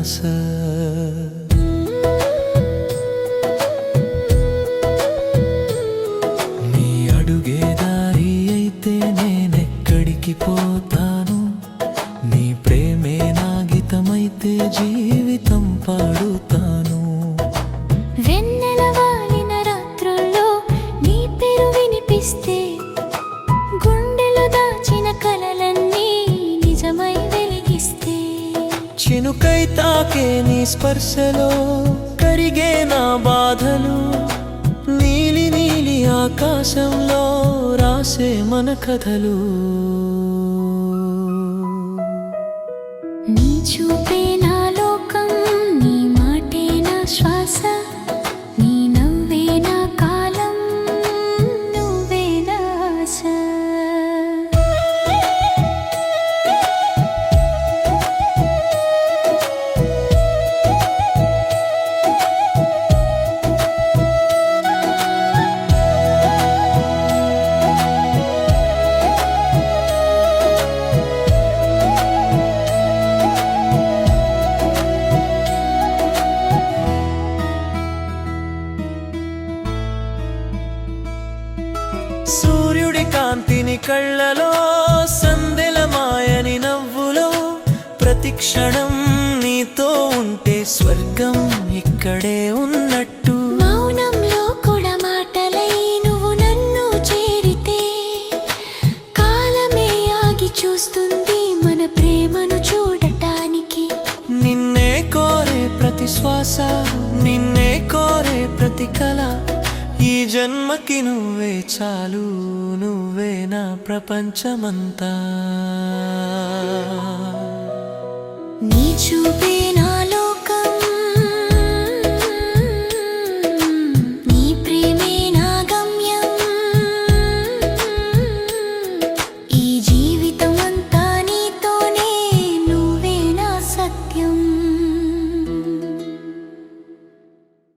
ఆశ. నీ అడుగే దారి అయితే నేనెక్కడికి పోతాను, నీ ప్రేమే నా గీతమైతే జీవితం పాడుతాను. వెన్నెల వాలిన రాత్రుల్లో నీ పేరు వినిపిస్తే గుండెలో దాచిన కలలన్నీ నిజమై వెలిగిస్తే, చినుకై తాకే నీ స్పర్శలో కరిగే నా బాధలు, నీలి నీలి ఆకాశంలో రాసే మన కథలు. నీ చూపే నా లోకం, నీ మాటే నా శ్వాస, నీ నవ్వే నా కాలం, నువ్వే నా ఆశ. సూర్యుడి కాంతిని కళ్ళలో, సందెల మాయని నవ్వులో, ప్రతి క్షణం నీతో ఉంటే స్వర్గం ఇక్కడే ఉన్నట్టు. మౌనంలో కూడా మాటలై నువ్వు నన్ను చేరితే, కాలమే ఆగి చూస్తుంది మన ప్రేమను చూడటానికి. నిన్నే కోరే ప్రతి శ్వాస, నిన్నే కోరే ప్రతి కళ, ఈ జన్మకి నువ్వే చాలు, నువ్వే నా ప్రపంచమంతా. నీ చూపే నా